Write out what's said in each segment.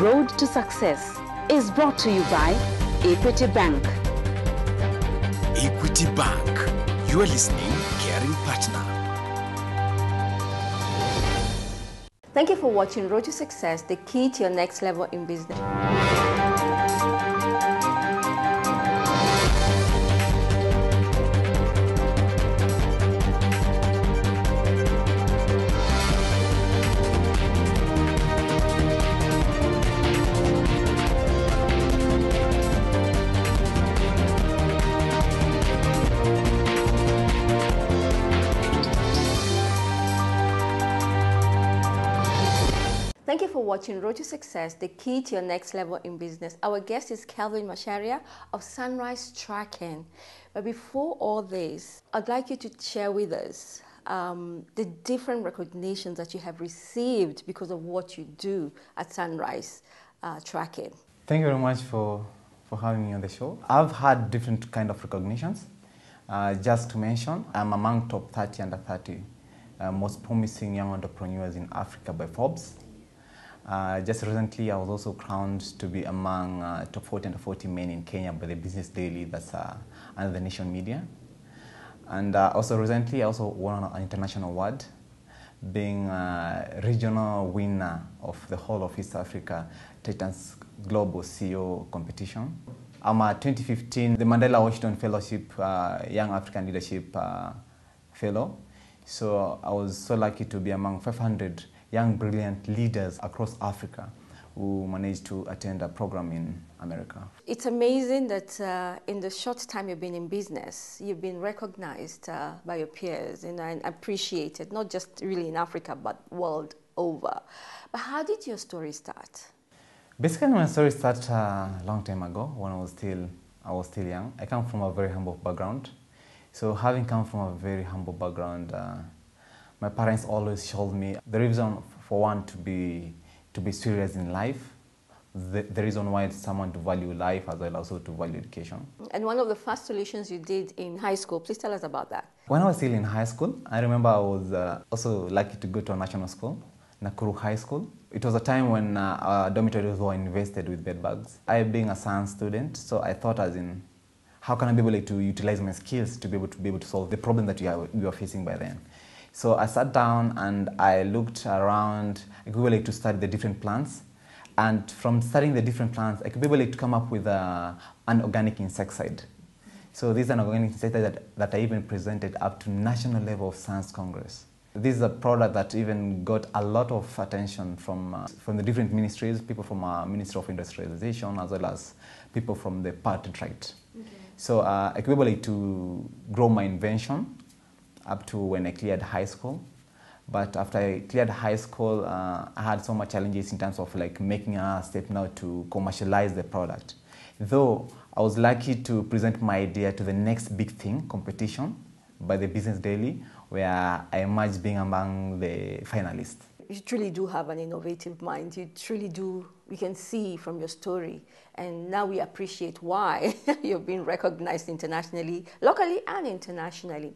Road to Success is brought to you by Equity Bank. Equity Bank. You are listening, caring partner. Thank you for watching Road to Success, the key to your next level in business. Thank you for watching Road to Success, the key to your next level in business. Our guest is Kelvin Macharia of Sunrise Tracking. But before all this, I'd like you to share with us the different recognitions that you have received because of what you do at Sunrise Tracking. Thank you very much for having me on the show. I've had different kind of recognitions. Just to mention, I'm among top 30 under 30 most promising young entrepreneurs in Africa by Forbes. Just recently, I was also crowned to be among top 40 under 40 men in Kenya by the Business Daily, that's under the Nation Media. And also recently, I also won an international award, being a regional winner of the whole of East Africa Titans Global CEO competition. I'm a 2015 the Mandela Washington Fellowship Young African Leadership Fellow. So I was so lucky to be among 500 young, brilliant leaders across Africa who managed to attend a program in America. It's amazing that in the short time you've been in business, you've been recognized by your peers and appreciated, not just really in Africa, but world over. But how did your story start? Basically, my story started a long time ago when I was still young. I come from a very humble background. So having come from a very humble background, my parents always showed me the reason for one to be serious in life, the reason why someone to value life as well also to value education. And one of the first solutions you did in high school, please tell us about that. When I was still in high school, I remember I was also lucky to go to a national school, Nakuru High School. It was a time when our dormitories were invested with bed bugs. I being a science student, so I thought as in, how can I be able to utilize my skills to be able to solve the problem that we were facing by then? So I sat down and I looked around. I could be able to study the different plants. And from studying the different plants, I could be able to come up with an organic insecticide. So this is an organic insecticide that I even presented up to national level of Science Congress. This is a product that even got a lot of attention from the different ministries, people from Ministry of Industrialization, as well as people from the patent right. Okay. So I could be able to grow my invention up to when I cleared high school. But after I cleared high school, I had so much challenges in terms of like making a step now to commercialize the product. Though I was lucky to present my idea to the next big thing, competition, by the Business Daily, where I emerged being among the finalists. You truly do have an innovative mind. You truly do. We can see from your story. And now we appreciate why you've been recognized internationally, locally and internationally.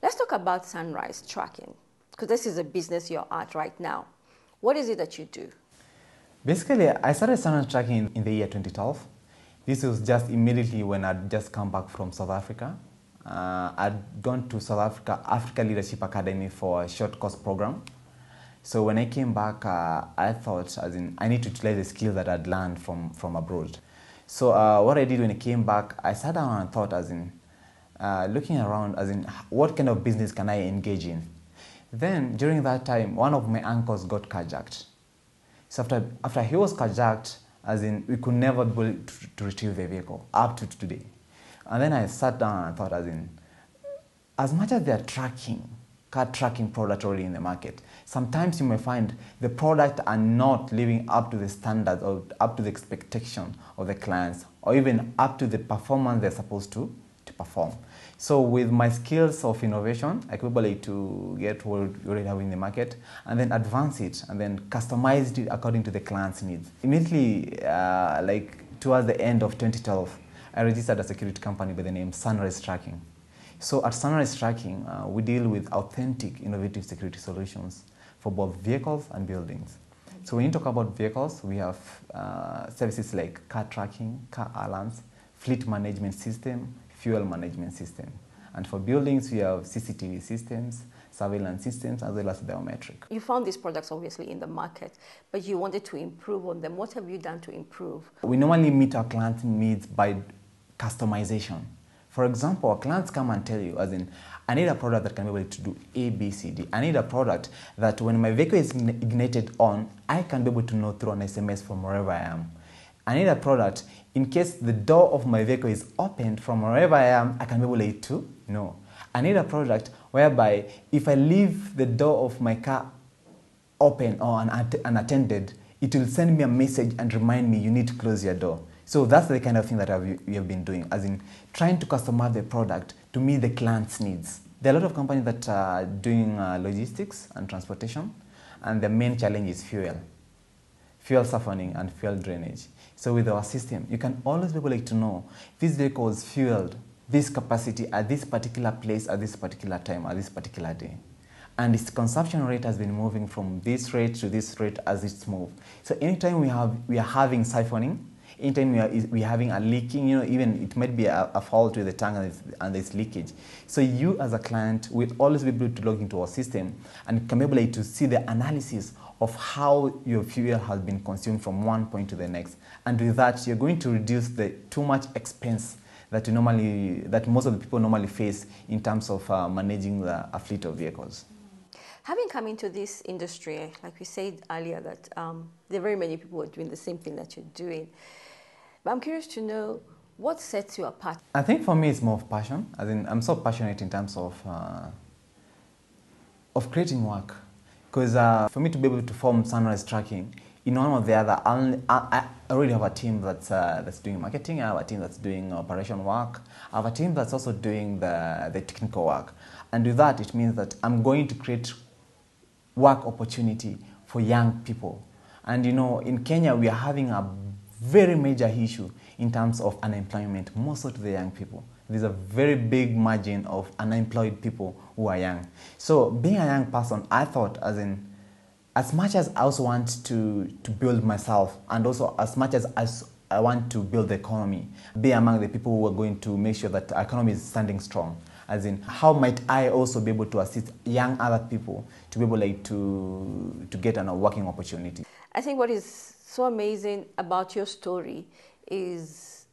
Let's talk about Sunrise Tracking, because this is a business you're at right now. What is it that you do? Basically, I started Sunrise Tracking in the year 2012. This was just immediately when I'd just come back from South Africa. I'd gone to South Africa Leadership Academy for a short course program. So when I came back, I thought, as in, I need to utilize the skills that I'd learned from abroad. So what I did when I came back, I sat down and thought, as in, looking around, as in, what kind of business can I engage in? Then, during that time, one of my uncles got carjacked. So after he was carjacked, as in, we could never be able to retrieve the vehicle, up to today. And then I sat down and thought, as in, as much as they are car tracking product already in the market, sometimes you may find the product are not living up to the standards or up to the expectation of the clients, or even up to the performance they're supposed to perform. So with my skills of innovation, I could be able to get what we already have in the market and then advance it and then customize it according to the client's needs. Immediately, like towards the end of 2012, I registered a security company by the name Sunrise Tracking. So at Sunrise Tracking, we deal with authentic, innovative security solutions for both vehicles and buildings. So when you talk about vehicles, we have services like car tracking, car alarms, fleet management system, fuel management system. And for buildings, we have CCTV systems, surveillance systems, as well as biometric. You found these products obviously in the market, but you wanted to improve on them. What have you done to improve? We normally meet our clients' needs by customization. For example, our clients come and tell you, as in, I need a product that can be able to do A, B, C, D. I need a product that when my vehicle is ignited on, I can be able to know through an SMS from wherever I am. I need a product, in case the door of my vehicle is opened from wherever I am, I can be able to know. I need a product whereby if I leave the door of my car open or unattended, it will send me a message and remind me you need to close your door. So that's the kind of thing that we have been doing, as in trying to customize the product to meet the client's needs. There are a lot of companies that are doing logistics and transportation, and the main challenge is fuel siphoning and fuel drainage. So with our system, you can always be able to know this vehicle is fueled, this capacity at this particular place, at this particular time, at this particular day. And its consumption rate has been moving from this rate to this rate as it's moved. So anytime we are having siphoning, anytime we are having a leaking, even it might be a fault with the tank and there's leakage. So you as a client will always be able to log into our system and can be able to see the analysis of how your fuel has been consumed from one point to the next. And with that, you're going to reduce the too much expense that most of the people normally face in terms of managing a fleet of vehicles. Having come into this industry, like we said earlier, that there are very many people who are doing the same thing that you're doing. But I'm curious to know what sets you apart. I think for me it's more of passion. As in, I'm so passionate in terms of creating work. Because for me to be able to form Sunrise Tracking, in one or the other, I already have a team that's doing marketing. I have a team that's doing operation work. I have a team that's also doing the technical work. And with that, it means that I'm going to create work opportunity for young people. And in Kenya, we are having a very major issue in terms of unemployment, most of the young people. There's a very big margin of unemployed people who are young. So being a young person, I thought, as much as I also want to build myself, and also as much as I want to build the economy, be among the people who are going to make sure that the economy is standing strong. As in, how might I also be able to assist young other people to be able to get a working opportunity? I think what is so amazing about your story is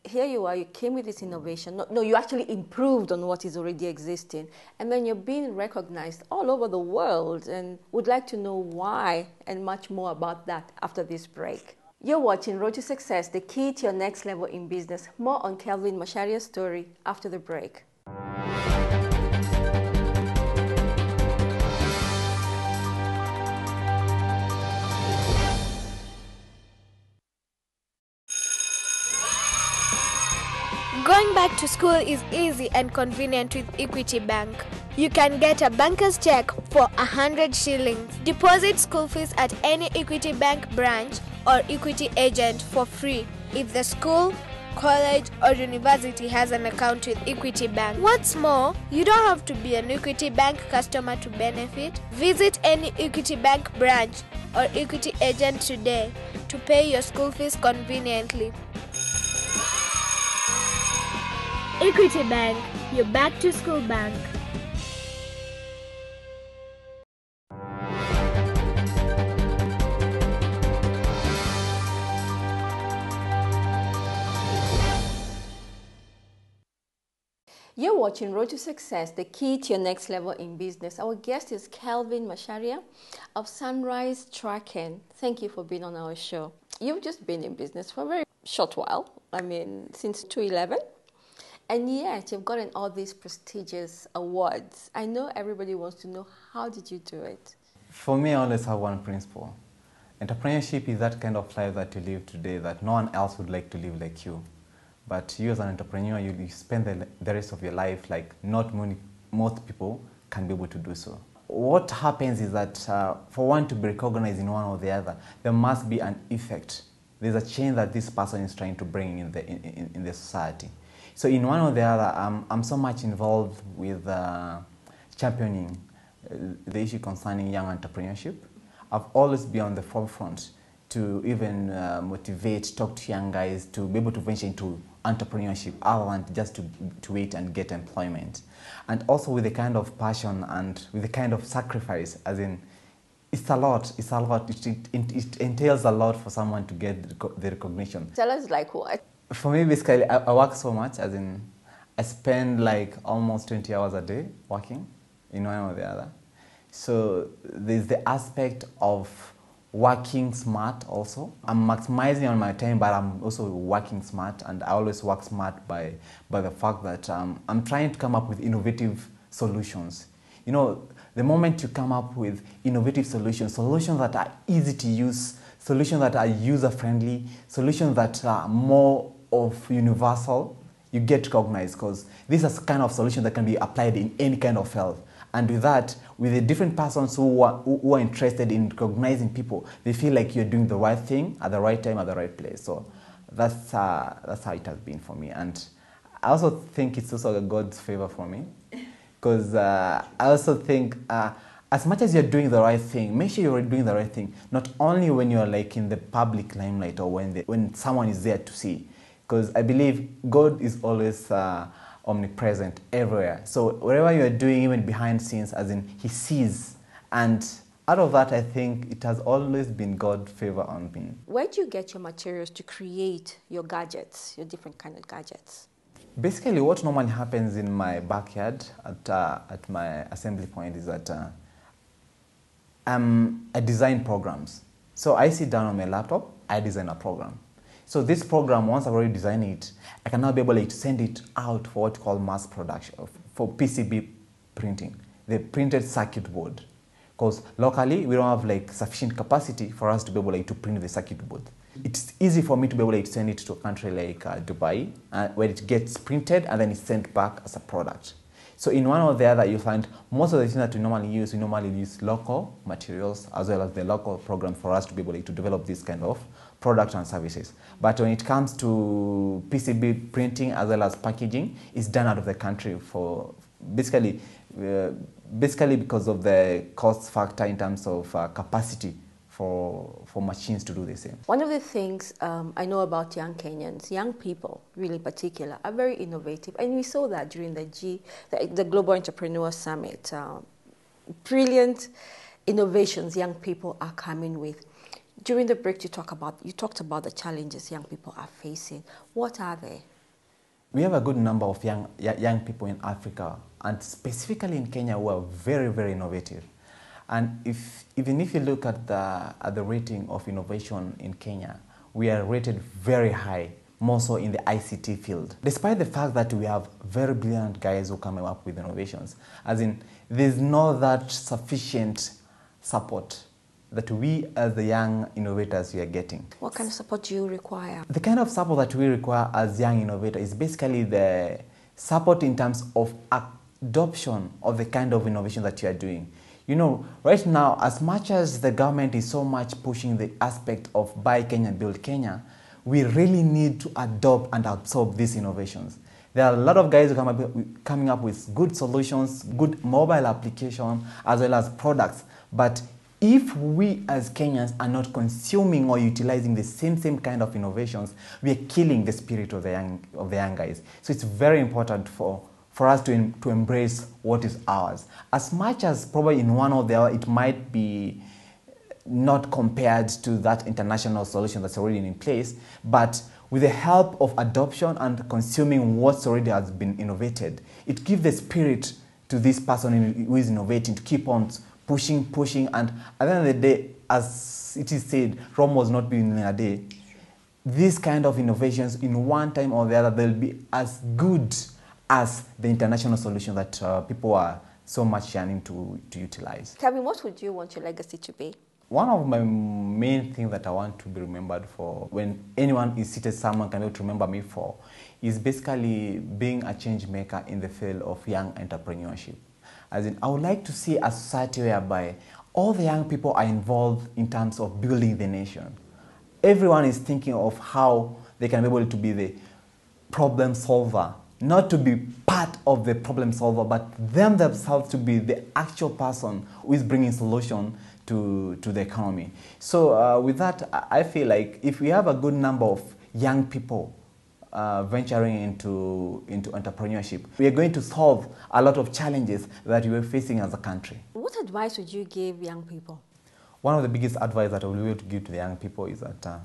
here you are, you came with this innovation. No, you actually improved on what is already existing. And then you're being recognized all over the world, and would like to know why and much more about that after this break. You're watching Road to Success, the key to your next level in business. More on Kelvin Macharia's story after the break. Going back to school is easy and convenient with Equity Bank. You can get a banker's check for 100 shillings. Deposit school fees at any Equity Bank branch or Equity agent for free if the school, college or university has an account with Equity Bank. What's more, you don't have to be an Equity Bank customer to benefit. Visit any Equity Bank branch or Equity agent today to pay your school fees conveniently. Equity Bank, your back to school bank. You're watching Road to Success, the key to your next level in business. Our guest is Kelvin Macharia of Sunrise Tracking. Thank you for being on our show. You've just been in business for a very short while, since 2011. And yet, you've gotten all these prestigious awards. I know everybody wants to know, how did you do it? For me, I always have one principle. Entrepreneurship is that kind of life that you live today that no one else would like to live like you. But you as an entrepreneur, you spend the rest of your life like most people can be able to do so. What happens is that for one to be recognized in one or the other, there must be an effect. There's a change that this person is trying to bring in the society. So in one or the other, I'm so much involved with championing the issue concerning young entrepreneurship. I've always been on the forefront to even motivate, talk to young guys to be able to venture into entrepreneurship other than just to wait and get employment. And also with the kind of passion and with the kind of sacrifice, as in, it's a lot, it entails a lot for someone to get the recognition. Tell us like what? For me, basically, I work so much, as in, I spend like almost 20 hours a day working in one or the other. So there's the aspect of working smart also. I'm maximizing on my time, but I'm also working smart, and I always work smart by the fact that I'm trying to come up with innovative solutions. You know, the moment you come up with innovative solutions that are easy to use, solutions that are user-friendly, solutions that are more of universal, you get recognized, because these are kind of solutions that can be applied in any kind of field. And with that, with the different persons who are interested in recognizing people, they feel like you're doing the right thing at the right time, at the right place. So that's how it has been for me. And I also think it's also a God's favor for me, because I also think as much as you're doing the right thing, make sure you're doing the right thing, not only when you're like in the public limelight or when someone is there to see. Because I believe God is always omnipresent everywhere. So whatever you're doing, even behind scenes, as in, He sees. And out of that, I think it has always been God's favor on me. Where do you get your materials to create your gadgets, your different kind of gadgets? Basically, what normally happens in my backyard at my assembly point is that I design programs. So I sit down on my laptop, I design a program. So this program, once I've already designed it, I can now be able to send it out for what we call mass production, for PCB printing, the printed circuit board. Because locally, we don't have like sufficient capacity for us to be able to print the circuit board. It's easy for me to be able to send it to a country like Dubai, where it gets printed and then it's sent back as a product. So in one or the other, you find most of the things that we normally use local materials as well as the local program for us to be able to develop this kind of product and services. But when it comes to PCB printing as well as packaging, it's done out of the country for basically because of the cost factor in terms of capacity for machines to do the same. One of the things I know about young Kenyans, young people really in particular, are very innovative. And we saw that during the Global Entrepreneur Summit. Brilliant innovations young people are coming with. During the break, you talked about the challenges young people are facing. What are they? We have a good number of young people in Africa, and specifically in Kenya, who are very, very innovative. And even if you look at the rating of innovation in Kenya, we are rated very high, more so in the ICT field. Despite the fact that we have very brilliant guys who come up with innovations, as in, there's not that sufficient support that we as the young innovators we are getting. What kind of support do you require? The kind of support that we require as young innovators is basically the support in terms of adoption of the kind of innovation that you are doing. You know, right now, as much as the government is so much pushing the aspect of buy Kenya, build Kenya, we really need to adopt and absorb these innovations. There are a lot of guys who coming up with good solutions, good mobile application, as well as products. But if we as Kenyans are not consuming or utilizing the same kind of innovations, we are killing the spirit of the young guys. So it's very important for us to embrace what is ours. As much as probably in one or the other it might be not compared to that international solution that's already in place, but with the help of adoption and consuming what's already has been innovated, it gives the spirit to this person who is innovating to keep on pushing, and at the end of the day, as it is said, Rome was not built in a day. These kind of innovations, in one time or the other, they'll be as good as the international solution that people are so much yearning to utilize. Kelvin, what would you want your legacy to be? One of my main things that I want to be remembered for, when anyone is seated, someone can be able to remember me for, is basically being a change maker in the field of young entrepreneurship. As in, I would like to see a society whereby all the young people are involved in terms of building the nation. Everyone is thinking of how they can be able to be the problem solver, not to be part of the problem solver, but them themselves to be the actual person who is bringing solution to the economy. So with that, I feel like if we have a good number of young people venturing into entrepreneurship, we are going to solve a lot of challenges that we are facing as a country. What advice would you give young people? One of the biggest advice that I will be able to give to the young people is that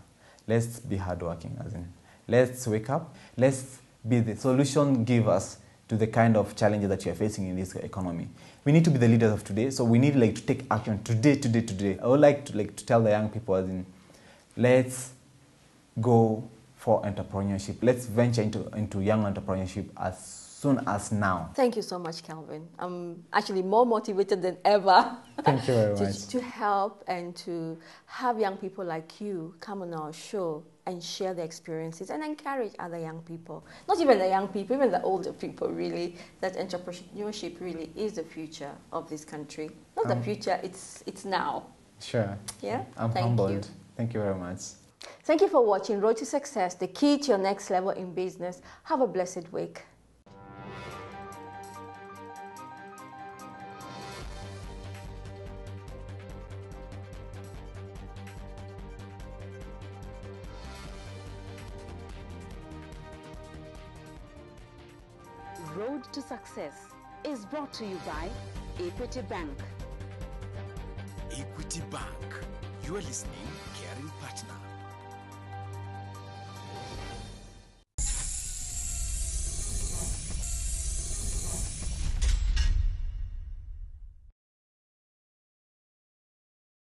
let's be hardworking, as in let's wake up, let's be the solution givers to the kind of challenges that you are facing in this economy. We need to be the leaders of today, so we need to take action today. I would like to tell the young people, as in, let's go for entrepreneurship. Let's venture into young entrepreneurship as soon as now. Thank you so much, Kelvin. I'm actually more motivated than ever. Thank you very much. To help and to have young people like you come on our show and share their experiences and encourage other young people. Not even the young people, even the older people, really, that entrepreneurship really is the future of this country. Not the future, it's now. Sure. Yeah? I'm humbled. Thank you very much. Thank you for watching Road to Success, the key to your next level in business. Have a blessed week. Road to Success is brought to you by Equity Bank. Equity Bank. You are listening